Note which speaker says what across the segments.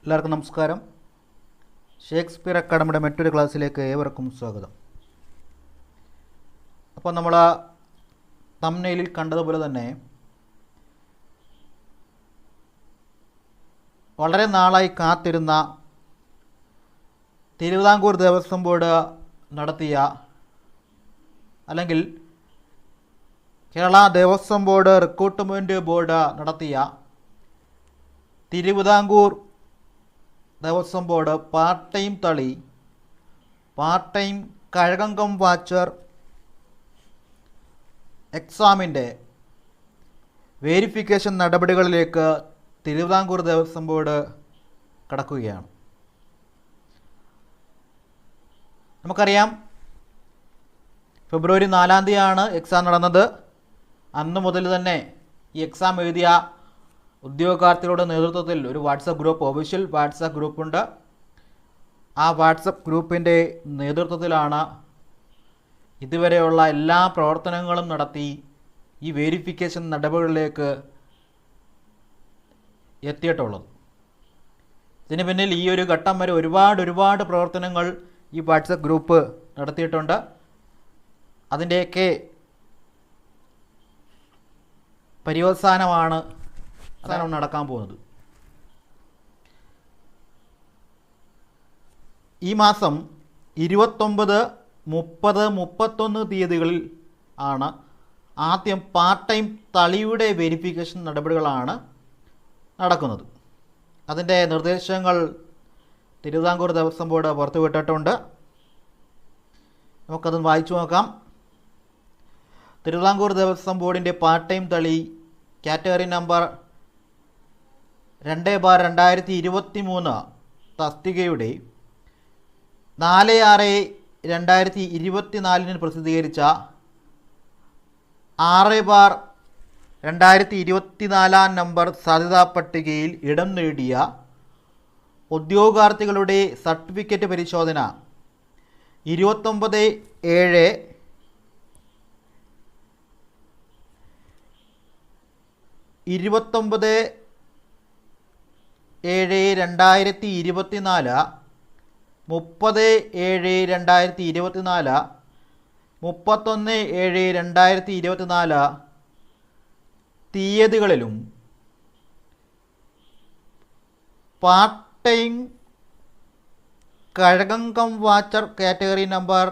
Speaker 1: എല്ലാവർക്കും നമസ്കാരം. ഷേക്സ്പിയർ അക്കാഡമിയുടെ മറ്റൊരു ക്ലാസ്സിലേക്ക് ഏവർക്കും സ്വാഗതം. അപ്പോൾ നമ്മൾ തംബ്നെയിലിൽ കണ്ടതുപോലെ തന്നെ വളരെ നാളായി കാത്തിരുന്ന തിരുവിതാംകൂർ ദേവസ്വം ബോർഡ് നടത്തിയ അല്ലെങ്കിൽ Kerala Devaswom board recruitment board നടത്തിയ Thiruvithamkoor Devaswom board part time തളി, പാർട്ട് ടൈം കഴകങ്കം വാച്ചർ എക്സാമിൻ്റെ വേരിഫിക്കേഷൻ നടപടികളിലേക്ക് തിരുവിതാംകൂർ ദേവസ്വം ബോർഡ് കടക്കുകയാണ്. നമുക്കറിയാം, ഫെബ്രുവരി 4 തീയതിയാണ് എക്സാം നടന്നത്. അന്ന് മുതൽ തന്നെ ഈ എക്സാം എഴുതിയ ഉദ്യോഗാർത്ഥികളുടെ നേതൃത്വത്തിൽ ഒരു വാട്സപ്പ് ഗ്രൂപ്പ്, ഒഫീഷ്യൽ വാട്സപ്പ് ഗ്രൂപ്പുണ്ട്. ആ വാട്സപ്പ് ഗ്രൂപ്പിൻ്റെ നേതൃത്വത്തിലാണ് ഇതുവരെയുള്ള എല്ലാ പ്രവർത്തനങ്ങളും നടത്തി ഈ വേരിഫിക്കേഷൻ നടപടികളിലേക്ക് എത്തിയിട്ടുള്ളത്. ഇതിന് പിന്നിൽ ഈ ഒരു ഘട്ടം വരെ ഒരുപാട് പ്രവർത്തനങ്ങൾ ഈ വാട്സപ്പ് ഗ്രൂപ്പ് നടത്തിയിട്ടുണ്ട്. അതിൻ്റെയൊക്കെ പര്യവസാനമാണ് നടക്കാൻ പോകുന്നത്. ഈ മാസം 29, 30, 31 തീയതികളിൽ ആണ് ആദ്യം പാർട്ട് ടൈം തളിയുടെ വെരിഫിക്കേഷൻ നടപടികളാണ് നടക്കുന്നത്. അതിൻ്റെ നിർദ്ദേശങ്ങൾ തിരുവിതാംകൂർ ദേവസ്വം ബോർഡ് പുറത്തുവിട്ടിട്ടുണ്ട്. നമുക്കത് വായിച്ചു നോക്കാം. തിരുവിതാംകൂർ ദേവസ്വം ബോർഡിൻ്റെ പാർട്ട് ടൈം തളി കാറ്റഗറി നമ്പർ 2/2023 തസ്തികയുടെ 4/6/2024 പ്രസിദ്ധീകരിച്ച 6/2024 നമ്പർ സാധ്യതാ പട്ടികയിൽ ഇടം നേടിയ ഉദ്യോഗാർത്ഥികളുടെ സർട്ടിഫിക്കറ്റ് പരിശോധന 29/7/2024, 30/7/2024, 31/7/2024 തീയതികളിലും പാർട്ട് ടൈം കഴകങ്കം വാച്ചർ കാറ്റഗറി നമ്പർ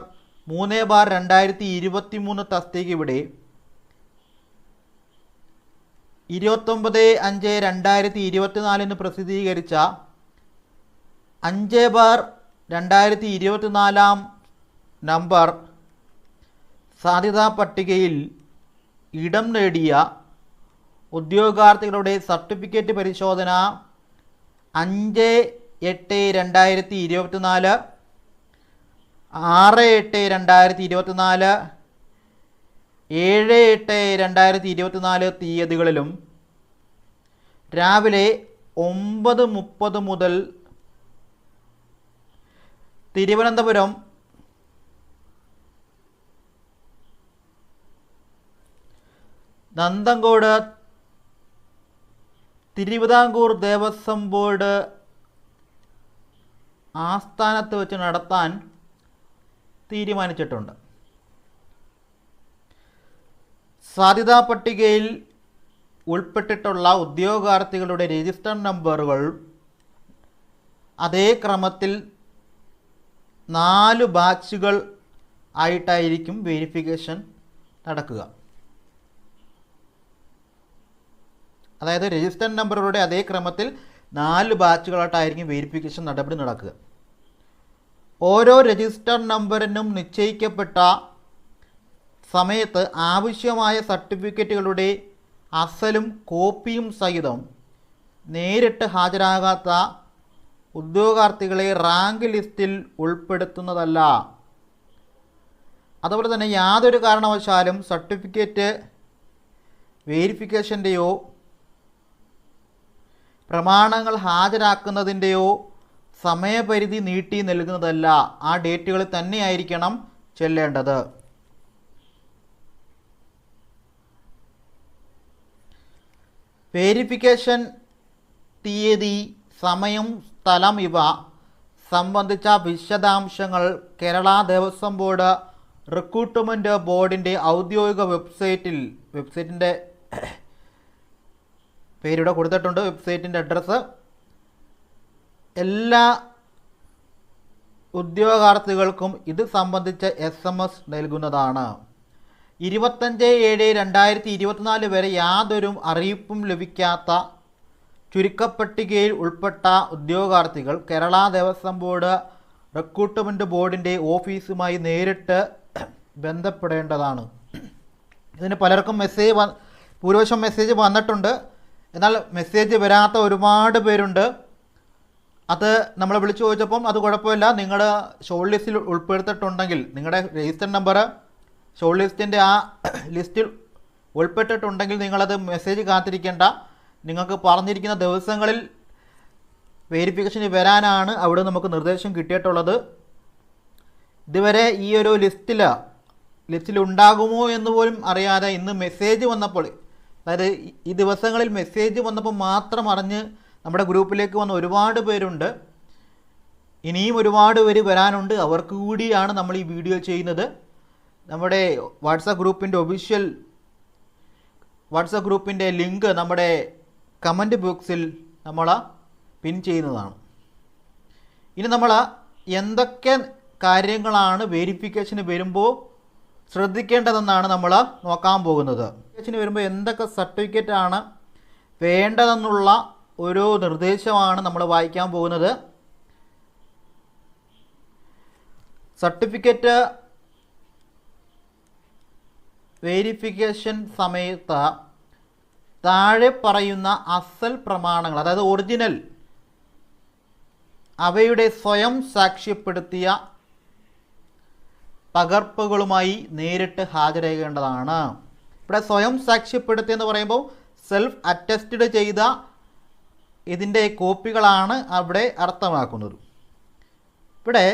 Speaker 1: 3/2023 തസ്തികയുടെ 29/5/2024 പ്രസിദ്ധീകരിച്ച 5/2024 നമ്പർ സാധ്യതാ പട്ടികയിൽ ഇടം നേടിയ ഉദ്യോഗാർത്ഥികളുടെ സർട്ടിഫിക്കറ്റ് പരിശോധന 5/8/2024, 6/8/2024, 7/8/2024 തീയതികളിലും രാവിലെ 9:30 മുതൽ തിരുവനന്തപുരം നന്തങ്കോട് തിരുവിതാംകൂർ ദേവസ്വം ബോർഡ് ആസ്ഥാനത്ത് വെച്ച് നടത്താൻ തീരുമാനിച്ചിട്ടുണ്ട്. സാധ്യതാ പട്ടികയിൽ ഉൾപ്പെട്ടിട്ടുള്ള ഉദ്യോഗാർത്ഥികളുടെ രജിസ്റ്റർ നമ്പറുകൾ അതേ ക്രമത്തിൽ 4 ബാച്ചുകൾ ആയിട്ടായിരിക്കും വെരിഫിക്കേഷൻ നടക്കുക. അതായത് രജിസ്റ്റർ നമ്പറുകളുടെ അതേ ക്രമത്തിൽ 4 ബാച്ചുകളായിട്ടായിരിക്കും വെരിഫിക്കേഷൻ നടപടി നടക്കുക. ഓരോ രജിസ്റ്റർ നമ്പറിനും നിശ്ചയിക്കപ്പെട്ട സമയത്ത് ആവശ്യമായ സർട്ടിഫിക്കറ്റുകളുടെ അസലും കോപ്പിയും സഹിതം നേരിട്ട് ഹാജരാകാത്ത ഉദ്യോഗാർത്ഥികളെ റാങ്ക് ലിസ്റ്റിൽ ഉൾപ്പെടുത്തുന്നതല്ല. അതുപോലെ തന്നെ യാതൊരു കാരണവശാലും സർട്ടിഫിക്കറ്റ് വേരിഫിക്കേഷൻ്റെയോ പ്രമാണങ്ങൾ ഹാജരാക്കുന്നതിൻ്റെയോ സമയപരിധി നീട്ടി നൽകുന്നതല്ല. ആ ഡേറ്റുകളിൽ തന്നെയായിരിക്കണം ചെല്ലേണ്ടത്. വേരിഫിക്കേഷൻ തീയതി സമയം, സ്ഥലം ഇവ സംബന്ധിച്ച വിശദാംശങ്ങൾ കേരള ദേവസ്വം ബോർഡ് റിക്രൂട്ട്മെൻറ്റ് ബോർഡിൻ്റെ ഔദ്യോഗിക വെബ്സൈറ്റിൻ്റെ പേരിവിടെ കൊടുത്തിട്ടുണ്ട്. വെബ്സൈറ്റിൻ്റെ അഡ്രസ്സ് എല്ലാ ഉദ്യോഗാർത്ഥികൾക്കും ഇത് സംബന്ധിച്ച് SMS നൽകുന്നതാണ്. 25/7/2024 വരെ യാതൊരു അറിയിപ്പും ലഭിക്കാത്ത ചുരുക്കപ്പട്ടികയിൽ ഉൾപ്പെട്ട ഉദ്യോഗാർത്ഥികൾ കേരള ദേവസ്വം ബോർഡ് റിക്രൂട്ട്മെൻറ്റ് ബോർഡിൻ്റെ ഓഫീസുമായി നേരിട്ട് ബന്ധപ്പെടേണ്ടതാണ്. ഇതിന് പലർക്കും ഭൂരിപക്ഷം മെസ്സേജ് വന്നിട്ടുണ്ട്. എന്നാൽ മെസ്സേജ് വരാത്ത ഒരുപാട് പേരുണ്ട്. അത് നമ്മൾ വിളിച്ചു ചോദിച്ചപ്പം അത് കുഴപ്പമില്ല, നിങ്ങൾ ഷോർട്ട് ലിസ്റ്റിൽ ഉൾപ്പെടുത്തിയിട്ടുണ്ടെങ്കിൽ നിങ്ങളുടെ രജിസ്റ്റർ നമ്പർ ഷോർട്ട് ലിസ്റ്റിൻ്റെ ആ ലിസ്റ്റിൽ ഉൾപ്പെട്ടിട്ടുണ്ടെങ്കിൽ നിങ്ങളത് മെസ്സേജ് കാത്തിരിക്കേണ്ട. നിങ്ങൾക്ക് പറഞ്ഞിരിക്കുന്ന ദിവസങ്ങളിൽ വെരിഫിക്കേഷന് വരാനാണ് അവിടെ നമുക്ക് നിർദ്ദേശം കിട്ടിയിട്ടുള്ളത്. ഇതുവരെ ഈ ഒരു ലിസ്റ്റിൽ ഉണ്ടാകുമോ എന്ന് പോലും അറിയാതെ ഇന്ന് മെസ്സേജ് വന്നപ്പോൾ, അതായത് ഈ ദിവസങ്ങളിൽ മെസ്സേജ് വന്നപ്പോൾ മാത്രം അറിഞ്ഞ് നമ്മുടെ ഗ്രൂപ്പിലേക്ക് വന്ന ഒരുപാട് പേരുണ്ട്. ഇനിയും ഒരുപാട് പേര് വരാനുണ്ട്. അവർക്ക് കൂടിയാണ് നമ്മൾ ഈ വീഡിയോ ചെയ്യുന്നത്. നമ്മുടെ വാട്സാപ്പ് ഗ്രൂപ്പിൻ്റെ ലിങ്ക് നമ്മുടെ കമൻറ്റ് ബോക്സിൽ നമ്മൾ പിൻ ചെയ്യുന്നതാണ്. ഇനി നമ്മൾ എന്തൊക്കെ കാര്യങ്ങളാണ് വെരിഫിക്കേഷന് വരുമ്പോൾ ശ്രദ്ധിക്കേണ്ടതെന്നാണ് നമ്മൾ നോക്കാൻ പോകുന്നത്. വെരിഫിക്കേഷന് വരുമ്പോൾ എന്തൊക്കെ സർട്ടിഫിക്കറ്റാണ് വേണ്ടതെന്നുള്ള ഒരു നിർദ്ദേശമാണ് നമ്മൾ വായിക്കാൻ പോകുന്നത്. സർട്ടിഫിക്കറ്റ് വെരിഫിക്കേഷൻ സമയത്ത് താഴെ പറയുന്ന അസൽ പ്രമാണങ്ങൾ, അതായത് ഒറിജിനൽ, അവയുടെ സ്വയം സാക്ഷ്യപ്പെടുത്തിയ പകർപ്പുകളുമായി നേരിട്ട് ഹാജരാകേണ്ടതാണ്. ഇവിടെ സ്വയം സാക്ഷ്യപ്പെടുത്തിയെന്ന് പറയുമ്പോൾ സെൽഫ് അറ്റസ്റ്റഡ് ചെയ്ത ഇതിൻ്റെ കോപ്പികളാണ് അവിടെ അർത്ഥമാക്കുന്നത്. ഇവിടെ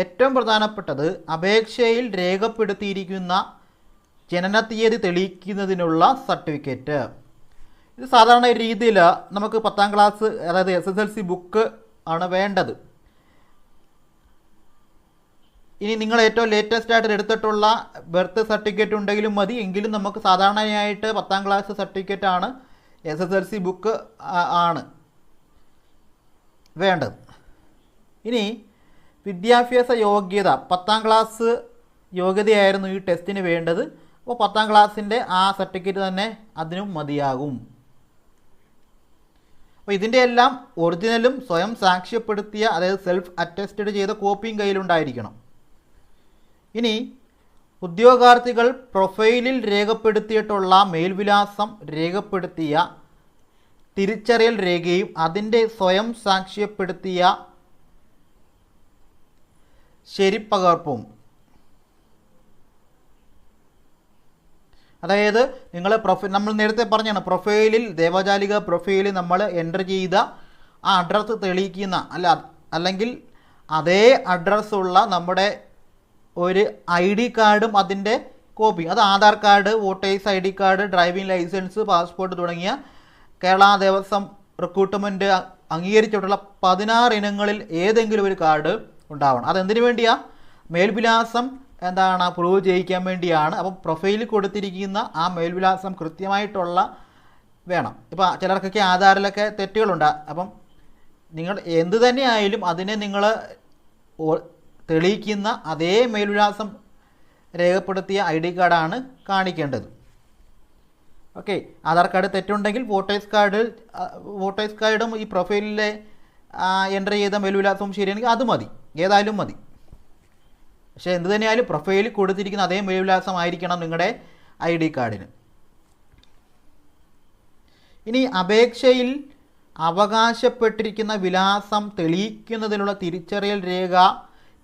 Speaker 1: ഏറ്റവും പ്രധാനപ്പെട്ടത് അപേക്ഷയിൽ രേഖപ്പെടുത്തിയിരിക്കുന്ന ജനനത്തീയതി തെളിയിക്കുന്നതിനുള്ള സർട്ടിഫിക്കറ്റ്. ഇത് സാധാരണ രീതിയിൽ നമുക്ക് 10ാം ക്ലാസ്, അതായത് SSLC ബുക്ക് ആണ് വേണ്ടത്. ഇനി നിങ്ങൾ ഏറ്റവും ലേറ്റസ്റ്റ് ആയിട്ട് എടുത്തിട്ടുള്ള ബർത്ത് സർട്ടിഫിക്കറ്റ് ഉണ്ടെങ്കിലും മതി. എങ്കിലും നമുക്ക് സാധാരണയായിട്ട് 10ാം ക്ലാസ് സർട്ടിഫിക്കറ്റാണ്, SSLC ബുക്ക് ആണ് വേണ്ടത്. ഇനി വിദ്യാഭ്യാസ യോഗ്യത, 10ാം ക്ലാസ് യോഗ്യതയായിരുന്നു ഈ ടെസ്റ്റിന് വേണ്ടത്. അപ്പോൾ 10ാം ക്ലാസ്സിൻ്റെ ആ സർട്ടിഫിക്കറ്റ് തന്നെ അതിനും മതിയാകും. അപ്പോൾ ഇതിൻ്റെ എല്ലാം ഒറിജിനലും സ്വയം സാക്ഷ്യപ്പെടുത്തിയ, അതായത് സെൽഫ് അറ്റസ്റ്റഡ് ചെയ്ത കോപ്പിയും കയ്യിലുണ്ടായിരിക്കണം. ഇനി ഉദ്യോഗാർത്ഥികൾ പ്രൊഫൈലിൽ രേഖപ്പെടുത്തിയിട്ടുള്ള മേൽവിലാസം രേഖപ്പെടുത്തിയ തിരിച്ചറിയൽ രേഖയും അതിൻ്റെ സ്വയം സാക്ഷ്യപ്പെടുത്തിയ ശരിപ്പകർപ്പും, അതായത് നമ്മൾ നേരത്തെ പറഞ്ഞാണ് പ്രൊഫൈലിൽ, ദേവജാലിക പ്രൊഫൈലിൽ നമ്മൾ എൻ്റർ ചെയ്ത ആ അഡ്രസ്സ് തെളിയിക്കുന്ന അല്ലെങ്കിൽ അതേ അഡ്രസ്സുള്ള നമ്മുടെ ഒരു ID കാർഡും അതിൻ്റെ കോപ്പി, അത് Aadhaar card, voters ID card, driving license, passport തുടങ്ങിയ കേരള ദേവസ്വം റിക്രൂട്ട്മെൻറ്റ് അംഗീകരിച്ചിട്ടുള്ള 16 ഇനങ്ങളിൽ ഏതെങ്കിലും ഒരു കാർഡ് ഉണ്ടാവണം. അതെന്തിനു വേണ്ടിയാണ്? മേൽവിലാസം പ്രൂവ് ചെയ്യിക്കാൻ വേണ്ടിയാണ്. അപ്പം പ്രൊഫൈലിൽ കൊടുത്തിരിക്കുന്ന ആ മേൽവിലാസം കൃത്യമായിട്ടുള്ള വേണം. ഇപ്പോൾ ചിലർക്കൊക്കെ ആധാറിലൊക്കെ തെറ്റുകളുണ്ട്. അപ്പം നിങ്ങൾ എന്ത് തന്നെയായാലും അതിനെ നിങ്ങൾ തെളിയിക്കുന്ന അതേ മേൽവിലാസം രേഖപ്പെടുത്തിയ ID കാർഡാണ് കാണിക്കേണ്ടത്. ഓക്കെ, ആധാർ കാർഡ് തെറ്റുണ്ടെങ്കിൽ വോട്ടേഴ്സ് കാർഡും ഈ പ്രൊഫൈലിലെ എൻ്റർ ചെയ്ത മേൽവിലാസവും ശരിയാണെങ്കിൽ അത് മതി, ഏതായാലും മതി. പക്ഷേ എന്ത് തന്നെയായാലും പ്രൊഫൈലിൽ കൊടുത്തിരിക്കുന്ന അതേ മേൽവിലാസം ആയിരിക്കണം നിങ്ങളുടെ ID കാർഡിന്. ഇനി അപേക്ഷയിൽ അവകാശപ്പെട്ടിരിക്കുന്ന വിലാസം തെളിയിക്കുന്നതിനുള്ള തിരിച്ചറിയൽ രേഖ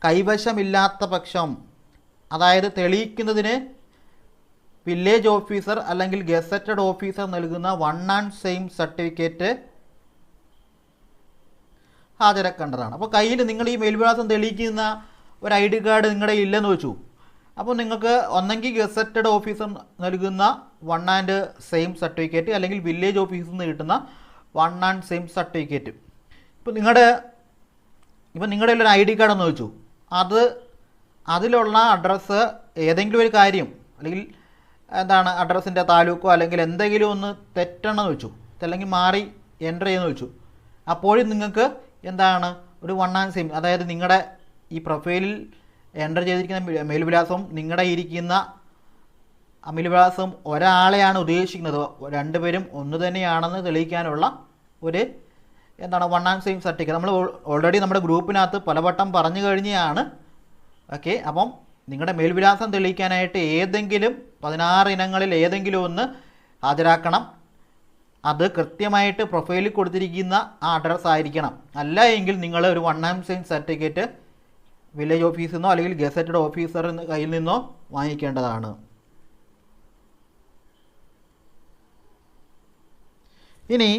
Speaker 1: കൈവശമില്ലാത്ത പക്ഷം, അതായത് തെളിയിക്കുന്നതിന് വില്ലേജ് ഓഫീസർ അല്ലെങ്കിൽ ഗസറ്റഡ് ഓഫീസർ നൽകുന്ന 1 and same സർട്ടിഫിക്കറ്റ് ഹാജരാക്കേണ്ടതാണ്. അപ്പോൾ കയ്യിൽ നിങ്ങൾ ഈ മേൽവിലാസം തെളിയിക്കുന്ന ഒരു ID കാർഡ് നിങ്ങളുടെ ഇല്ലെന്ന് വെച്ചു. അപ്പോൾ നിങ്ങൾക്ക് ഒന്നെങ്കിൽ ഗസറ്റഡ് ഓഫീസർ നൽകുന്ന 1 and same സർട്ടിഫിക്കറ്റ് അല്ലെങ്കിൽ വില്ലേജ് ഓഫീസിൽ നിന്ന് കിട്ടുന്ന 1 and same സർട്ടിഫിക്കറ്റ്, ഇപ്പം നിങ്ങളുടെ ഒരു ID കാർഡ് എന്ന് വെച്ചു, അതിലുള്ള അഡ്രസ്സ് ഏതെങ്കിലും ഒരു കാര്യം അല്ലെങ്കിൽ അഡ്രസ്സിൻ്റെ താലൂക്കോ അല്ലെങ്കിൽ എന്തെങ്കിലും ഒന്ന് തെറ്റണമെന്ന് വെച്ചു, അല്ലെങ്കിൽ മാറി എൻ്റർ ചെയ്യുമെന്ന് വെച്ചു. അപ്പോഴും നിങ്ങൾക്ക് ഒരു 1 and same, അതായത് നിങ്ങളുടെ ഈ പ്രൊഫൈലിൽ എൻ്റർ ചെയ്തിരിക്കുന്ന മേൽവിലാസവും നിങ്ങളുടെ ഇരിക്കുന്ന മേൽവിലാസവും ഒരാളെയാണ് ഉദ്ദേശിക്കുന്നത്, രണ്ടുപേരും ഒന്ന് തന്നെയാണെന്ന് തെളിയിക്കാനുള്ള ഒരു 1 and same സർട്ടിഫിക്കറ്റ് നമ്മൾ ഓൾറെഡി നമ്മുടെ ഗ്രൂപ്പിനകത്ത് പലവട്ടം പറഞ്ഞു കഴിഞ്ഞാണ്. ഓക്കെ, അപ്പം നിങ്ങളുടെ മേൽവിലാസം തെളിയിക്കാനായിട്ട് ഏതെങ്കിലും 16 ഇനങ്ങളിൽ ഏതെങ്കിലും ഒന്ന് ഹാജരാക്കണം. അത് കൃത്യമായിട്ട് പ്രൊഫൈലിൽ കൊടുത്തിരിക്കുന്ന ആ അഡ്രസ്സ് ആയിരിക്കണം. അല്ല എങ്കിൽ നിങ്ങൾ ഒരു 1 and same സർട്ടിഫിക്കറ്റ് വില്ലേജ് ഓഫീസിൽ നിന്നോ അല്ലെങ്കിൽ ഗസറ്റഡ് ഓഫീസറിൻ്റെ കയ്യിൽ നിന്നോ വാങ്ങിക്കേണ്ടതാണ്. ഇനി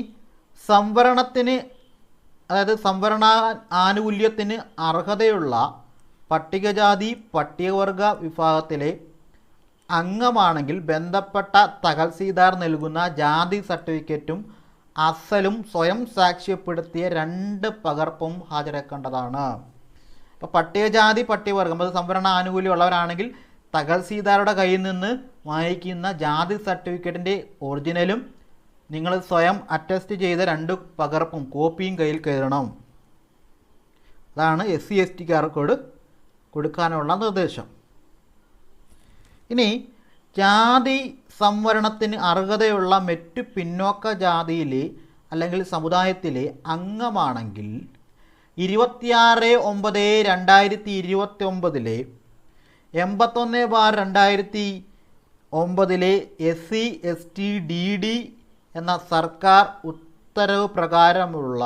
Speaker 1: സംവരണ ആനുകൂല്യത്തിന് അർഹതയുള്ള പട്ടികജാതി പട്ടികവർഗ വിഭാഗത്തിലെ അംഗമാണെങ്കിൽ ബന്ധപ്പെട്ട തഹസീൽദാർ നൽകുന്ന ജാതി സർട്ടിഫിക്കറ്റും അസലും സ്വയം സാക്ഷ്യപ്പെടുത്തിയ 2 പകർപ്പും ഹാജരാക്കേണ്ടതാണ്. അപ്പോൾ പട്ടികജാതി പട്ടികവർഗം, അത് സംവരണ ആനുകൂല്യം ഉള്ളവരാണെങ്കിൽ തഹസീൽദാരുടെ കയ്യിൽ നിന്ന് വാങ്ങിക്കുന്ന ജാതി സർട്ടിഫിക്കറ്റിൻ്റെ ഒറിജിനലും നിങ്ങൾ സ്വയം അറ്റസ്റ്റ് ചെയ്ത 2 പകർപ്പും കോപ്പിയും കയ്യിൽ കയറണം. അതാണ് SC/ST കൊടുക്കാനുള്ള നിർദ്ദേശം. ഇനി ജാതി സംവരണത്തിന് അർഹതയുള്ള മറ്റു പിന്നോക്ക ജാതിയിലെ അല്ലെങ്കിൽ സമുദായത്തിലെ അംഗമാണെങ്കിൽ 26/9/2029 81/2009 SC/ST/DD എന്ന സർക്കാർ ഉത്തരവ് പ്രകാരമുള്ള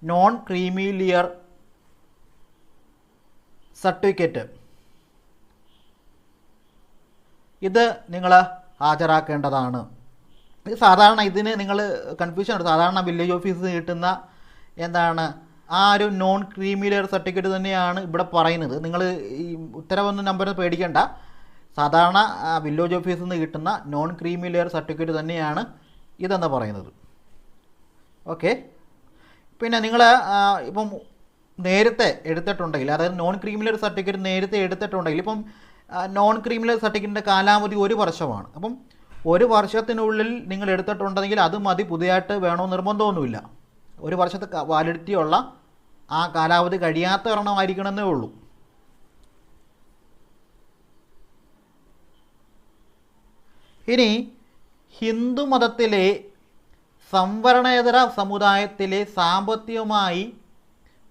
Speaker 1: നോൺ ക്രീമി ലെയർ സർട്ടിഫിക്കറ്റ് ഇത് നിങ്ങൾ ഹാജരാക്കേണ്ടതാണ്. ഇത് സാധാരണ ഇതിന് നിങ്ങൾ കൺഫ്യൂഷൻ ഉണ്ട്. സാധാരണ വില്ലേജ് ഓഫീസിൽ കിട്ടുന്ന ആ ഒരു നോൺ ക്രീമി ലെയർ സർട്ടിഫിക്കറ്റ് തന്നെയാണ് ഇവിടെ പറയുന്നത്. നിങ്ങൾ ഈ ഉത്തരവൊന്നും നമ്പർ പേടിക്കേണ്ട. സാധാരണ വില്ലേജ് ഓഫീസിൽ നിന്ന് കിട്ടുന്ന നോൺ ക്രീമി ലെയർ സർട്ടിഫിക്കറ്റ് തന്നെയാണ് ഇതെന്ന് പറയുന്നത്. ഓക്കെ, പിന്നെ നിങ്ങൾ ഇപ്പം നേരത്തെ എടുത്തിട്ടുണ്ടെങ്കിൽ, അതായത് നോൺ ക്രീമി ലെയർ സർട്ടിഫിക്കറ്റ് നേരത്തെ എടുത്തിട്ടുണ്ടെങ്കിൽ, ഇപ്പം നോൺ ക്രീമി ലെയർ സർട്ടിഫിക്കറ്റിൻ്റെ കാലാവധി 1 വർഷമാണ്. അപ്പം 1 വർഷത്തിനുള്ളിൽ നിങ്ങൾ എടുത്തിട്ടുണ്ടെങ്കിൽ അത് മതി, പുതിയതായിട്ട് വേണമെന്ന് നിർബന്ധമൊന്നുമില്ല. 1 വർഷത്തെ വാലിഡിറ്റി ഉള്ള ആ കാലാവധി കഴിയാത്ത ഒരെണ്ണമായിരിക്കണമെന്നേ ഉള്ളൂ. ഇനി ഹിന്ദു മതത്തിലെ സംവരണേതര സമുദായത്തിലെ സാമ്പത്തികമായി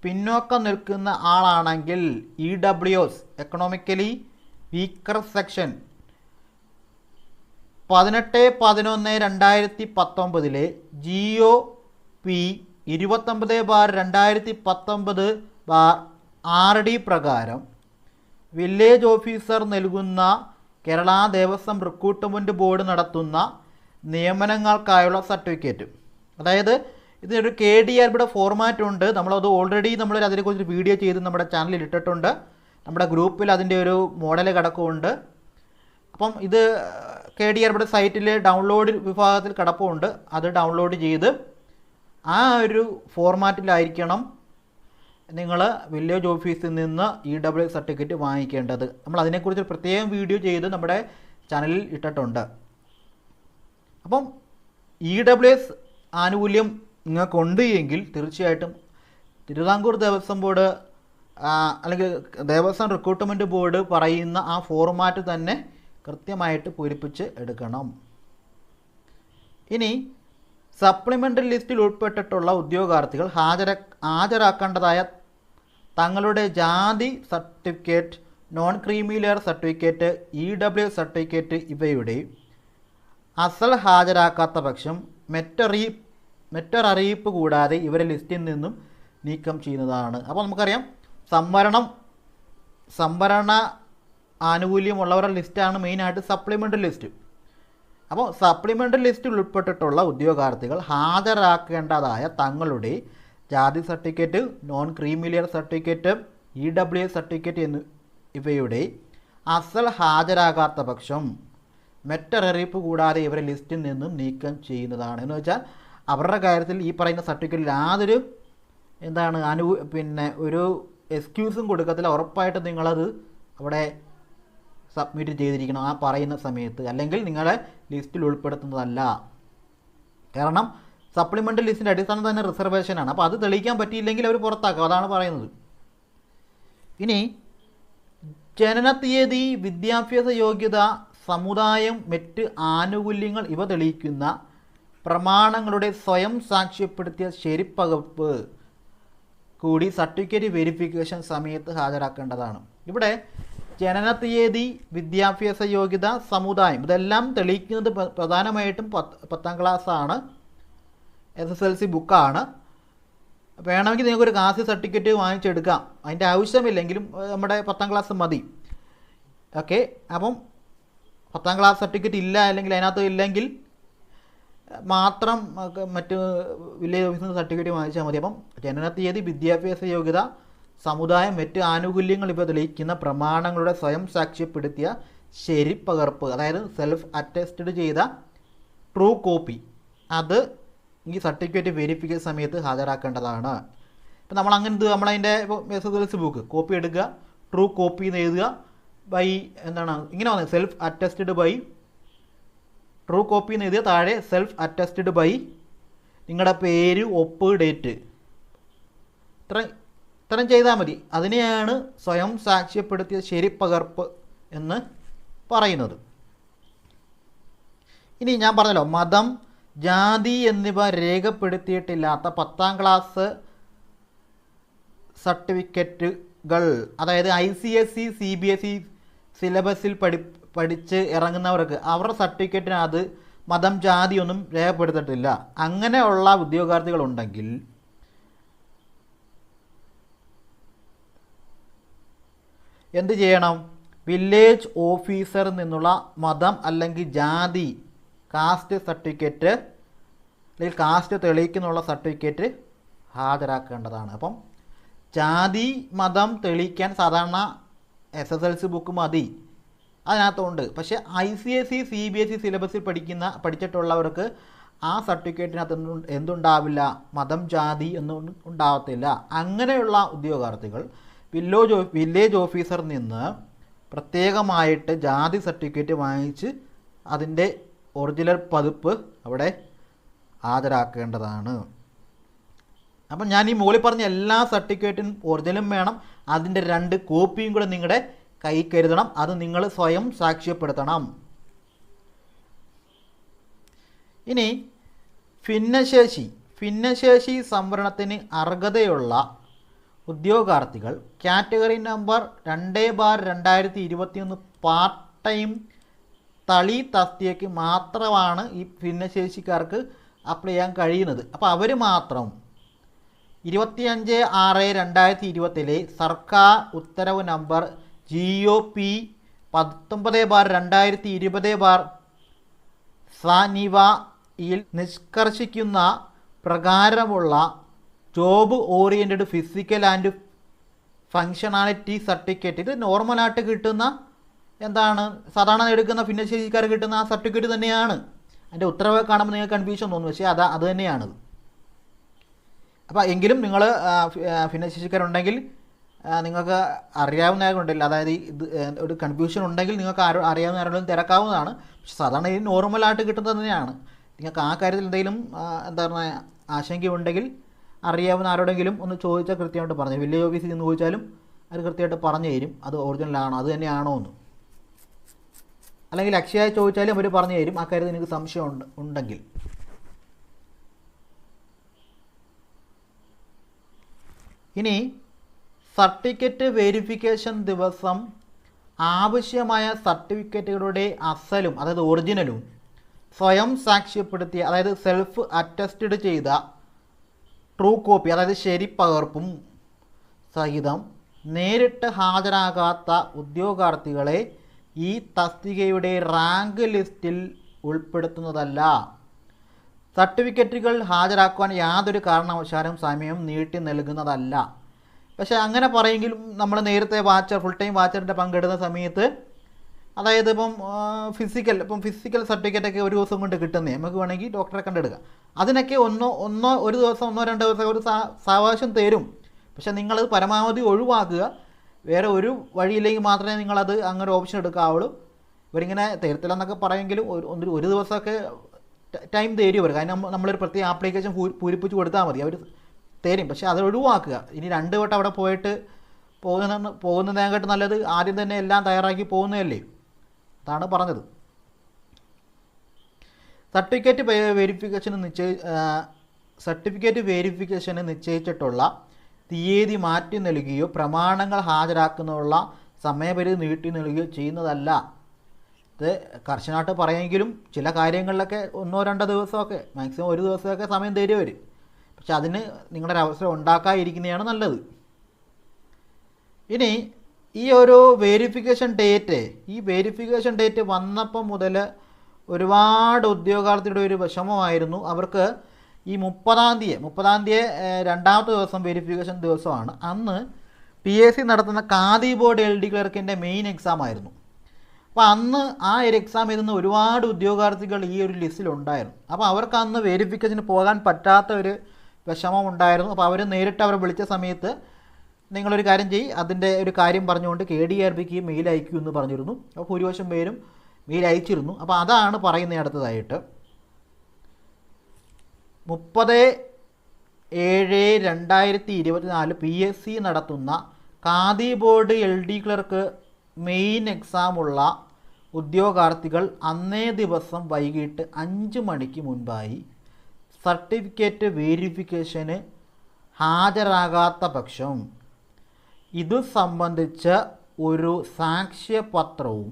Speaker 1: പിന്നോക്കം നിൽക്കുന്ന ആളാണെങ്കിൽ EWS economically weaker section 18/11/2019 GOP 29/2019/RD പ്രകാരം വില്ലേജ് ഓഫീസർ നൽകുന്ന കേരള ദേവസ്വം റിക്രൂട്ട്മെൻറ്റ് ബോർഡ് നടത്തുന്ന നിയമനങ്ങൾക്കായുള്ള സർട്ടിഫിക്കറ്റ്. അതായത് ഇതിനൊരു KDRBയുടെ ഫോർമാറ്റ് ഉണ്ട്. നമ്മളത് ഓൾറെഡി അതിനെക്കുറിച്ച് വീഡിയോ ചെയ്ത് നമ്മുടെ ചാനലിൽ ഇട്ടിട്ടുണ്ട്. നമ്മുടെ ഗ്രൂപ്പിൽ അതിൻ്റെ ഒരു മോഡൽ കിടക്കുന്നുണ്ട്. അപ്പം ഇത് KDRBയുടെ സൈറ്റിൽ ഡൗൺലോഡ് വിഭാഗത്തിൽ കിടപ്പുണ്ട്. അത് ഡൗൺലോഡ് ചെയ്ത് ആ ഒരു ഫോർമാറ്റിലായിരിക്കണം നിങ്ങൾ വില്ലേജ് ഓഫീസിൽ നിന്ന് EWS സർട്ടിഫിക്കറ്റ് വാങ്ങിക്കേണ്ടത്. നമ്മൾ അതിനെക്കുറിച്ച് പ്രത്യേകം വീഡിയോ ചെയ്ത് നമ്മുടെ ചാനലിൽ ഇട്ടിട്ടുണ്ട്. അപ്പം EWS ആനുകൂല്യം നിങ്ങൾക്കുണ്ട് എങ്കിൽ തീർച്ചയായിട്ടും തിരുവിതാംകൂർ ദേവസ്വം ബോർഡ് അല്ലെങ്കിൽ ദേവസ്വം റിക്രൂട്ട്മെൻറ്റ് ബോർഡ് പറയുന്ന ആ ഫോർമാറ്റ് തന്നെ കൃത്യമായിട്ട് പൂരിപ്പിച്ച് എടുക്കണം. ഇനി സപ്ലിമെൻ്ററി ലിസ്റ്റിൽ ഉൾപ്പെട്ടിട്ടുള്ള ഉദ്യോഗാർത്ഥികൾ ഹാജരാക്കേണ്ടതായ തങ്ങളുടെ ജാതി certificate, non creamy layer certificate, EWS certificate ഇവയുടെ അസൽ ഹാജരാക്കാത്ത പക്ഷം മറ്റൊരറിയിപ്പ് കൂടാതെ ഇവരെ ലിസ്റ്റിൽ നിന്നും നീക്കം ചെയ്യുന്നതാണ്. അപ്പോൾ നമുക്കറിയാം സംവരണ ആനുകൂല്യമുള്ളവരുടെ ലിസ്റ്റാണ് മെയിനായിട്ട് സപ്ലിമെൻ്ററി ലിസ്റ്റ്. അപ്പോൾ സപ്ലിമെൻ്ററി ലിസ്റ്റിൽ ഉൾപ്പെട്ടിട്ടുള്ള ഉദ്യോഗാർത്ഥികൾ ഹാജരാക്കേണ്ടതായ തങ്ങളുടെ ജാതി certificate, non creamy layer certificate, EWS certificate ഇവയുടെ അസൽ ഹാജരാകാത്ത പക്ഷം മറ്റൊരറിയിപ്പ് കൂടാതെ ഇവരെ ലിസ്റ്റിൽ നിന്നും നീക്കം ചെയ്യുന്നതാണ്. എന്ന് വെച്ചാൽ അവരുടെ കാര്യത്തിൽ ഈ പറയുന്ന സർട്ടിഫിക്കറ്റിൽ യാതൊരു എന്താണ് പിന്നെ ഒരു എക്സ്ക്യൂസും കൊടുക്കത്തില്ല. ഉറപ്പായിട്ട് നിങ്ങളത് അവിടെ സബ്മിറ്റ് ചെയ്തിരിക്കണം ആ പറയുന്ന സമയത്ത്, അല്ലെങ്കിൽ നിങ്ങളെ ലിസ്റ്റിൽ ഉൾപ്പെടുത്തുന്നതല്ല. കാരണം സപ്ലിമെൻ്ററി ലിസ്റ്റിൻ്റെ അടിസ്ഥാനം തന്നെ റിസർവേഷനാണ്. അപ്പോൾ അത് തെളിയിക്കാൻ പറ്റിയില്ലെങ്കിൽ അവർ പുറത്താക്കും, അതാണ് പറയുന്നത്. ഇനി ജനന തീയതി, വിദ്യാഭ്യാസ യോഗ്യത, സമുദായം, മറ്റ് ആനുകൂല്യങ്ങൾ ഇവ തെളിയിക്കുന്ന പ്രമാണങ്ങളുടെ സ്വയം സാക്ഷ്യപ്പെടുത്തിയ ശരിപ്പകർപ്പ് കൂടി സർട്ടിഫിക്കറ്റ് വെരിഫിക്കേഷൻ സമയത്ത് ഹാജരാക്കേണ്ടതാണ്. ഇവിടെ ജനന തീയതി, വിദ്യാഭ്യാസ യോഗ്യത, സമുദായം ഇതെല്ലാം തെളിയിക്കുന്നത് പ്രധാനമായിട്ടും 10ാം ക്ലാസ്സാണ്, SSLC ബുക്കാണ്. വേണമെങ്കിൽ നിങ്ങൾക്കൊരു കാസ്റ്റ് സർട്ടിഫിക്കറ്റ് വാങ്ങിച്ചെടുക്കാം, അതിൻ്റെ ആവശ്യമില്ലെങ്കിലും നമ്മുടെ 10ാം ക്ലാസ് മതി. ഓക്കെ, അപ്പം 10ാം ക്ലാസ് സർട്ടിഫിക്കറ്റ് ഇല്ല, അല്ലെങ്കിൽ അതിനകത്ത് ഇല്ലെങ്കിൽ മാത്രം മറ്റ് വില്ലേജ് ഓഫീസിൽ നിന്ന് സർട്ടിഫിക്കറ്റ് വാങ്ങിച്ചാൽ മതി. അപ്പം ജനന തീയതി, വിദ്യാഭ്യാസ യോഗ്യത, സമുദായം, മറ്റ് ആനുകൂല്യങ്ങൾ ഇവ തെളിയിക്കുന്ന പ്രമാണങ്ങളുടെ സ്വയം സാക്ഷ്യപ്പെടുത്തിയ ശരിപ്പകർപ്പ്, അതായത് സെൽഫ് അറ്റസ്റ്റഡ് ചെയ്ത ട്രൂ കോപ്പി, അത് ഈ സർട്ടിഫിക്കറ്റ് വെരിഫിക്കേഷൻ സമയത്ത് ഹാജരാക്കേണ്ടതാണ്. ഇപ്പം നമ്മൾ അങ്ങനെ നമ്മളതിൻ്റെ ഇപ്പോൾ SSLC ബുക്ക് കോപ്പി എടുക്കുക, ട്രൂ കോപ്പി എന്ന് എഴുതുക, ബൈ എന്താണ് ഇങ്ങനെ വന്നത് self attested by true copy എന്ന് എഴുതിയ താഴെ സെൽഫ് അറ്റസ്റ്റഡ് ബൈ നിങ്ങളുടെ പേര്, ഒപ്പ്, ഡേറ്റ്, ഇത്രയും ചെയ്താൽ മതി. അതിനെയാണ് സ്വയം സാക്ഷ്യപ്പെടുത്തിയ ശരിപ്പകർപ്പ് എന്ന് പറയുന്നത്. ഇനി ഞാൻ പറഞ്ഞല്ലോ, മതം, ജാതി എന്നിവ രേഖപ്പെടുത്തിയിട്ടില്ലാത്ത 10ാം ക്ലാസ് സർട്ടിഫിക്കറ്റുകൾ, അതായത് ICSE CBSE സിലബസിൽ പഠിച്ച് ഇറങ്ങുന്നവർക്ക് അവരുടെ സർട്ടിഫിക്കറ്റിനകത്ത് മതം, ജാതി ഒന്നും രേഖപ്പെടുത്തിയിട്ടില്ല. അങ്ങനെയുള്ള ഉദ്യോഗാർത്ഥികളുണ്ടെങ്കിൽ എന്ത് ചെയ്യണം? വില്ലേജ് ഓഫീസറിൽ നിന്നുള്ള മതം അല്ലെങ്കിൽ ജാതി, കാസ്റ്റ് സർട്ടിഫിക്കറ്റ് അല്ലെങ്കിൽ കാസ്റ്റ് തെളിയിക്കുന്നുള്ള സർട്ടിഫിക്കറ്റ് ഹാജരാക്കേണ്ടതാണ്. അപ്പം ജാതി, മതം തെളിയിക്കാൻ സാധാരണ SSLC ബുക്ക് മതി, അതിനകത്തുണ്ട്. പക്ഷേ ICSE CBSE സിലബസിൽ പഠിച്ചിട്ടുള്ളവർക്ക് ആ സർട്ടിഫിക്കറ്റിനകത്ത് എന്തുണ്ടാവില്ല? മതം, ജാതി ഒന്നും ഉണ്ടാവത്തില്ല. അങ്ങനെയുള്ള ഉദ്യോഗാർത്ഥികൾ വില്ലേജ് ഓഫീസറിൽ നിന്ന് പ്രത്യേകമായിട്ട് ജാതി സർട്ടിഫിക്കറ്റ് വാങ്ങിച്ച് അതിൻ്റെ ഒറിജിനൽ പതിപ്പ് അവിടെ ഹാജരാക്കേണ്ടതാണ്. അപ്പം ഞാൻ ഈ മുകളിൽ പറഞ്ഞ എല്ലാ സർട്ടിഫിക്കറ്റും ഒറിജിനലും വേണം, അതിൻ്റെ 2 കോപ്പിയും കൂടെ നിങ്ങളുടെ കൈ കരുതണം. അത് നിങ്ങൾ സ്വയം സാക്ഷ്യപ്പെടുത്തണം. ഇനി ഭിന്നശേഷി സംവരണത്തിന് അർഹതയുള്ള ഉദ്യോഗാർത്ഥികൾ കാറ്റഗറി നമ്പർ 2/2021 പാർട്ട് ടൈം തളി തസ്തികയ്ക്ക് മാത്രമാണ് ഈ ഭിന്നശേഷിക്കാർക്ക് അപ്ലൈ ചെയ്യാൻ കഴിയുന്നത്. അപ്പോൾ അവർ മാത്രം 25/6/2020 സർക്കാർ ഉത്തരവ് നമ്പർ GOP 19/2020/SANIVAയിൽ നിഷ്കർഷിക്കുന്ന പ്രകാരമുള്ള job oriented physical and functionality certificate, ഇത് നോർമലായിട്ട് കിട്ടുന്ന എന്താണ് സാധാരണ എടുക്കുന്ന ഭിന്നശേഷിക്കാർ കിട്ടുന്ന ആ സർട്ടിഫിക്കറ്റ് തന്നെയാണ്. അതിൻ്റെ ഉത്തരവ് കാണുമ്പോൾ നിങ്ങൾക്ക് കൺഫ്യൂഷൻ തോന്നും, പക്ഷേ അത് തന്നെയാണത്. അപ്പോൾ എങ്കിലും നിങ്ങൾ ഭിന്നശേഷിക്കാരുണ്ടെങ്കിൽ നിങ്ങൾക്ക് അറിയാവുന്നവരുണ്ടല്ലോ, അതായത് ഇത് ഒരു കൺഫ്യൂഷൻ ഉണ്ടെങ്കിൽ നിങ്ങൾക്ക് അറിയാവുന്ന ആരെങ്കിലും തിരക്കാവുന്നതാണ്. പക്ഷെ സാധാരണ ഇത് നോർമലായിട്ട് കിട്ടുന്നത് തന്നെയാണ്. നിങ്ങൾക്ക് ആ കാര്യത്തിൽ എന്തെങ്കിലും എന്താ പറയുക ആശങ്കയുണ്ടെങ്കിൽ അറിയാവുന്ന ആരോടെങ്കിലും ഒന്ന് ചോദിച്ചാൽ കൃത്യമായിട്ട് പറഞ്ഞു, വില്ലേജ് ഓഫീസിൽ നിന്ന് ചോദിച്ചാലും അത് കൃത്യമായിട്ട് പറഞ്ഞു തരും അത് ഒറിജിനലാണോ, അത് തന്നെയാണോ എന്ന്. അല്ലെങ്കിൽ അക്ഷയമായി ചോദിച്ചാലും അവർ പറഞ്ഞു തരും ആ കാര്യത്തിൽ നിങ്ങൾക്ക് സംശയം ഉണ്ടെങ്കിൽ. ഇനി സർട്ടിഫിക്കറ്റ് വെരിഫിക്കേഷൻ ദിവസം ആവശ്യമായ സർട്ടിഫിക്കറ്റുകളുടെ അസലും, അതായത് ഒറിജിനലും സ്വയം സാക്ഷ്യപ്പെടുത്തിയ, അതായത് സെൽഫ് അറ്റസ്റ്റഡ് ചെയ്ത ട്രൂ കോപ്പി, അതായത് ശരിപ്പകർപ്പും സഹിതം നേരിട്ട് ഹാജരാകാത്ത ഉദ്യോഗാർത്ഥികളെ ഈ തസ്തികയുടെ റാങ്ക് ലിസ്റ്റിൽ ഉൾപ്പെടുത്തുന്നതല്ല. സർട്ടിഫിക്കറ്റുകൾ ഹാജരാക്കുവാൻ യാതൊരു കാരണവശാലും സമയം നീട്ടി നൽകുന്നതല്ല. പക്ഷേ അങ്ങനെ പറയെങ്കിലും നമ്മൾ നേരത്തെ ഫുൾ ടൈം വാച്ചറിൻ്റെ പങ്കെടുത്ത സമയത്ത് അതായത് ഇപ്പം ഫിസിക്കൽ സർട്ടിഫിക്കറ്റൊക്കെ ഒരു ദിവസം കൊണ്ട് കിട്ടുന്നേ നമുക്ക് വേണമെങ്കിൽ ഡോക്ടറെ കണ്ടെടുക്കാം. അതിനൊക്കെ ഒരു ദിവസം 1-2 ദിവസം ഒരു സാവകാശം തരും. പക്ഷെ നിങ്ങളത് പരമാവധി ഒഴിവാക്കുക. വേറെ ഒരു വഴിയില്ലെങ്കിൽ മാത്രമേ നിങ്ങളത് അങ്ങനെ ഓപ്ഷൻ എടുക്കാവുള്ളൂ. ഇവരിങ്ങനെ തരത്തില്ലെന്നൊക്കെ പറയുമെങ്കിലും ഒരു ദിവസമൊക്കെ ടൈം തരും അവർ. കാരണം നമ്മളൊരു പ്രത്യേക ആപ്ലിക്കേഷൻ പൂരിപ്പിച്ച് കൊടുത്താൽ മതി, അവർ തരും. പക്ഷെ അത് ഒഴിവാക്കുക. ഇനി 2 വട്ടം അവിടെ പോയിട്ട് പോകുന്നതിനെക്കാട്ട് നല്ലത് ആദ്യം തന്നെ എല്ലാം തയ്യാറാക്കി പോകുന്നതല്ലേ. അതാണ് പറഞ്ഞത്. സർട്ടിഫിക്കറ്റ് വെരിഫിക്കേഷന് നിശ്ചയിച്ചിട്ടുള്ള തീയതി മാറ്റി നൽകുകയോ പ്രമാണങ്ങൾ ഹാജരാക്കുന്നതിനുള്ള സമയപരിധി നീട്ടി നൽകുകയോ ചെയ്യുന്നതല്ല. ഇത് കർശനമായിട്ട് പറയുമെങ്കിലും ചില കാര്യങ്ങളിലൊക്കെ 1-2 ദിവസമൊക്കെ മാക്സിമം ഒരു ദിവസമൊക്കെ സമയം തരും അവർ. പക്ഷെ അതിന് നിങ്ങളുടെ അവസരം ഉണ്ടാക്കാതിരിക്കുന്നതാണ് നല്ലത്. ഇനി ഈ ഒരു വെരിഫിക്കേഷൻ ഡേറ്റ് വന്നപ്പം മുതൽ ഒരുപാട് ഉദ്യോഗാർത്ഥിയുടെ ഒരു വിഷമമായിരുന്നു. അവർക്ക് ഈ 30-ാം തീയതി രണ്ടാമത്തെ ദിവസം വെരിഫിക്കേഷൻ ദിവസമാണ്. അന്ന് PSC നടത്തുന്ന ഖാദി ബോർഡ് LD ക്ലർക്കിൻ്റെ മെയിൻ എക്സാം ആയിരുന്നു. അപ്പോൾ അന്ന് ആ ഒരു എക്സാം എഴുതുന്ന ഒരുപാട് ഉദ്യോഗാർത്ഥികൾ ഈ ഒരു ലിസ്റ്റിലുണ്ടായിരുന്നു. അപ്പോൾ അവർക്ക് അന്ന് വെരിഫിക്കേഷന് പോകാൻ പറ്റാത്ത ഒരു വിഷമം ഉണ്ടായിരുന്നു. അപ്പോൾ അവർ നേരിട്ട് അവരെ വിളിച്ച സമയത്ത് നിങ്ങളൊരു കാര്യം അതിൻ്റെ ഒരു കാര്യം പറഞ്ഞുകൊണ്ട് KDRBക്ക് മെയിൽ അയക്കൂ എന്ന് പറഞ്ഞിരുന്നു. അപ്പോൾ ഭൂരിപക്ഷം പേരും മെയിൽ അയച്ചിരുന്നു. അപ്പോൾ അതാണ് പറയുന്നത്. അടുത്തതായിട്ട് 30/7/2024 PSC നടത്തുന്ന Khadi board LD clerk main എക്സാമുള്ള ഉദ്യോഗാർത്ഥികൾ അന്നേ ദിവസം വൈകിട്ട് 5 മണിക്ക് മുൻപായി സർട്ടിഫിക്കറ്റ് വെരിഫിക്കേഷന് ഹാജരാകാത്ത പക്ഷം ഇതു സംബന്ധിച്ച ഒരു സാക്ഷ്യപത്രവും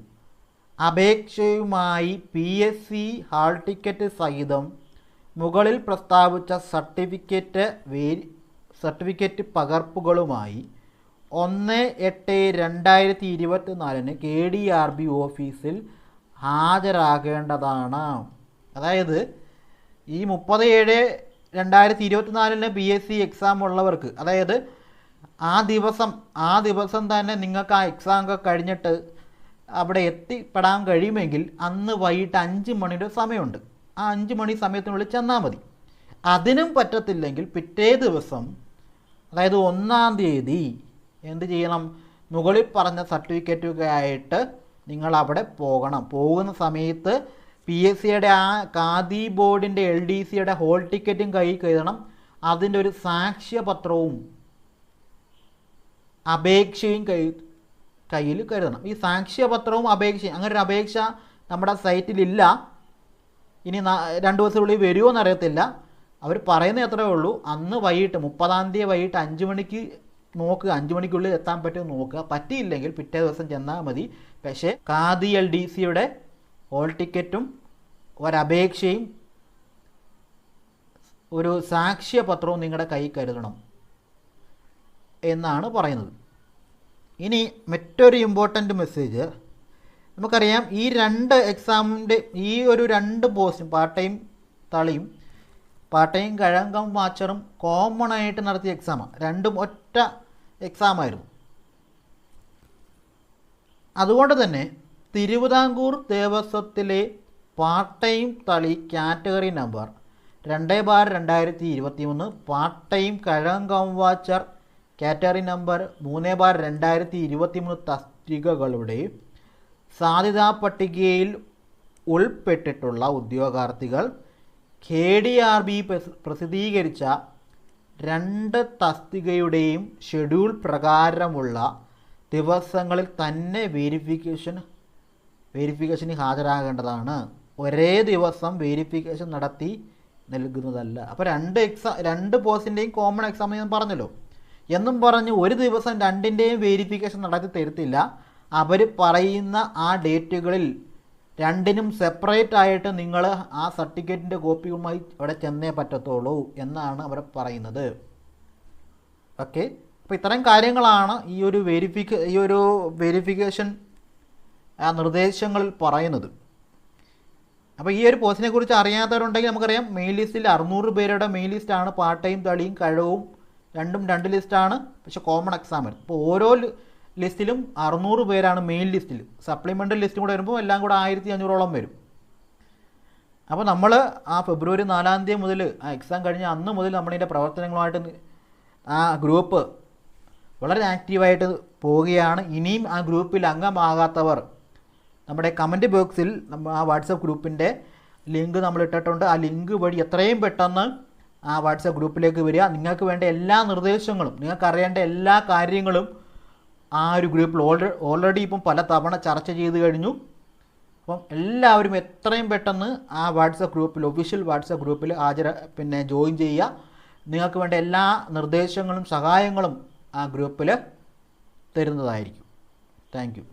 Speaker 1: അപേക്ഷയുമായി PSC ഹാൾ ടിക്കറ്റ് സഹിതം മുകളിൽ പ്രസ്താവിച്ച സർട്ടിഫിക്കറ്റ് പകർപ്പുകളുമായി 1/8/2024 KDRB ഓഫീസിൽ ഹാജരാകേണ്ടതാണ്. അതായത് ഈ 30/7/2024 PSC എക്സാം ഉള്ളവർക്ക്, അതായത് ആ ദിവസം തന്നെ നിങ്ങൾക്ക് ആ എക്സാം ഒക്കെ കഴിഞ്ഞിട്ട് അവിടെ എത്തിപ്പെടാൻ കഴിയുമെങ്കിൽ അന്ന് വൈകിട്ട് 5 മണിയുടെ സമയമുണ്ട്. ആ 5 മണി സമയത്തിനുള്ളിൽ ചെന്നാൽ മതി. അതിനും പറ്റത്തില്ലെങ്കിൽ പിറ്റേ ദിവസം, അതായത് 1-ാം തീയതി എന്ത് ചെയ്യണം? മുകളിൽ പറഞ്ഞ സർട്ടിഫിക്കറ്റൊക്കെ ആയിട്ട് നിങ്ങൾ അവിടെ പോകണം. പോകുന്ന സമയത്ത് PSCയുടെ ആ ഖാദി ബോർഡിൻ്റെ LDCയുടെ ഹോൾ ടിക്കറ്റും കയ്യിൽ കരുതണം. അതിൻ്റെ ഒരു സാക്ഷ്യപത്രവും അപേക്ഷയും കയ്യിൽ കരുതണം. ഈ സാക്ഷ്യപത്രവും അപേക്ഷയും, അങ്ങനെ ഒരു അപേക്ഷ നമ്മുടെ സൈറ്റിലില്ല. ഇനി 2 ദിവസത്തിനുള്ളിൽ വരുമോ എന്നറിയത്തില്ല. അവർ പറയുന്നത് അത്രയേ ഉള്ളൂ. അന്ന് വൈകിട്ട് 30-ാം തീയതി വൈകിട്ട് 5 മണിക്ക് നോക്കുക. 5 മണിക്കുള്ളിൽ എത്താൻ പറ്റുമോ നോക്കുക. പറ്റിയില്ലെങ്കിൽ പിറ്റേ ദിവസം ചെന്നാൽ മതി. പക്ഷേ ഖാദി LDCയുടെ ഹോൾ ടിക്കറ്റും ഒരപേക്ഷയും ഒരു സാക്ഷ്യപത്രവും നിങ്ങളുടെ കയ്യിൽ കരുതണം എന്നാണ് പറയുന്നത്. ഇനി മറ്റൊരു ഇമ്പോർട്ടൻ്റ് മെസ്സേജ്, നമുക്കറിയാം ഈ 2 എക്സാമിൻ്റെ ഈ ഒരു 2 പോസ്റ്റും പാർട്ട് ടൈം കഴകം വാച്ചറും കോമൺ ആയിട്ട് നടത്തിയ എക്സാമാണ്. രണ്ടും ഒറ്റ എക്സാമായിരുന്നു. അതുകൊണ്ട് തന്നെ തിരുവിതാംകൂർ ദേവസ്വത്തിലെ പാർട്ട് ടൈം തളി കാറ്റഗറി നമ്പർ 2/2023, പാർട്ട് ടൈം കഴകം വാച്ചർ കാറ്റഗറി നമ്പർ 3/2023 തസ്തികകളുടെ സാധ്യതാ പട്ടികയിൽ ഉൾപ്പെട്ടിട്ടുള്ള ഉദ്യോഗാർത്ഥികൾ KDRB പ്രസിദ്ധീകരിച്ച 2 തസ്തികയുടെയും ഷെഡ്യൂൾ പ്രകാരമുള്ള ദിവസങ്ങളിൽ തന്നെ വെരിഫിക്കേഷന് ഹാജരാകേണ്ടതാണ്. ഒരേ ദിവസം വെരിഫിക്കേഷൻ നടത്തി നൽകുന്നതല്ല. അപ്പോൾ 2 പോസ്റ്റിൻ്റെയും കോമൺ എക്സാം ഞാൻ പറഞ്ഞല്ലോ എന്നും പറഞ്ഞ് ഒരു ദിവസം 2ൻ്റെയും വെരിഫിക്കേഷൻ നടത്തി തരത്തില്ല. അവർ പറയുന്ന ആ ഡേറ്റുകളിൽ 2നും സെപ്പറേറ്റ് ആയിട്ട് നിങ്ങൾ ആ സർട്ടിഫിക്കറ്റിൻ്റെ കോപ്പിയുമായി അവിടെ ചെന്നേ പറ്റത്തുള്ളൂ എന്നാണ് അവർ പറയുന്നത്. ഓക്കെ, അപ്പോൾ ഇത്തരം കാര്യങ്ങളാണ് ഈ ഒരു വെരിഫിക്കേഷൻ നിർദ്ദേശങ്ങളിൽ പറയുന്നത്. അപ്പോൾ ഈ ഒരു പോസ്റ്റിനെ കുറിച്ച് അറിയാത്തവരുണ്ടെങ്കിൽ നമുക്കറിയാം, മെയിൻ ലിസ്റ്റിൽ 600 പേരുടെ മെയിൻ ലിസ്റ്റാണ്. പാർട്ട് ടൈം തളിയും കഴിവും രണ്ടും 2 ലിസ്റ്റാണ്. പക്ഷേ കോമൺ എക്സാം വരും. അപ്പോൾ ഓരോ ലിസ്റ്റിലും 600 പേരാണ് മെയിൻ ലിസ്റ്റിൽ. സപ്ലിമെൻ്ററി ലിസ്റ്റും കൂടെ വരുമ്പോൾ എല്ലാം കൂടെ 1500ഓളം വരും. അപ്പോൾ നമ്മൾ ആ ഫെബ്രുവരി 4-ാം തീയതി മുതൽ ആ എക്സാം കഴിഞ്ഞ അന്ന് മുതൽ നമ്മളിതിൻ്റെ പ്രവർത്തനങ്ങളുമായിട്ട് ആ ഗ്രൂപ്പ് വളരെ ആക്റ്റീവായിട്ട് പോവുകയാണ്. ഇനിയും ആ ഗ്രൂപ്പിൽ അംഗമാകാത്തവർ നമ്മുടെ കമൻറ്റ് ബോക്സിൽ ആ വാട്സപ്പ് ഗ്രൂപ്പിൻ്റെ ലിങ്ക് നമ്മൾ ഇട്ടിട്ടുണ്ട്. ആ ലിങ്ക് വഴി എത്രയും പെട്ടെന്ന് ആ വാട്സപ്പ് ഗ്രൂപ്പിലേക്ക് വരിക. നിങ്ങൾക്ക് വേണ്ട എല്ലാ നിർദ്ദേശങ്ങളും, നിങ്ങൾക്ക് അറിയേണ്ട എല്ലാ കാര്യങ്ങളും ആ ഒരു ഗ്രൂപ്പിൽ ഓൾറെഡി ഇപ്പം പല തവണ ചർച്ച ചെയ്ത് കഴിഞ്ഞു. അപ്പം എല്ലാവരും എത്രയും പെട്ടെന്ന് ആ വാട്സപ്പ് ഗ്രൂപ്പിൽ, ഒഫീഷ്യൽ വാട്സപ്പ് ഗ്രൂപ്പിൽ ജോയിൻ ചെയ്യുക. നിങ്ങൾക്ക് വേണ്ട എല്ലാ നിർദ്ദേശങ്ങളും സഹായങ്ങളും ആ ഗ്രൂപ്പിൽ തരുന്നതായിരിക്കും. Thank you.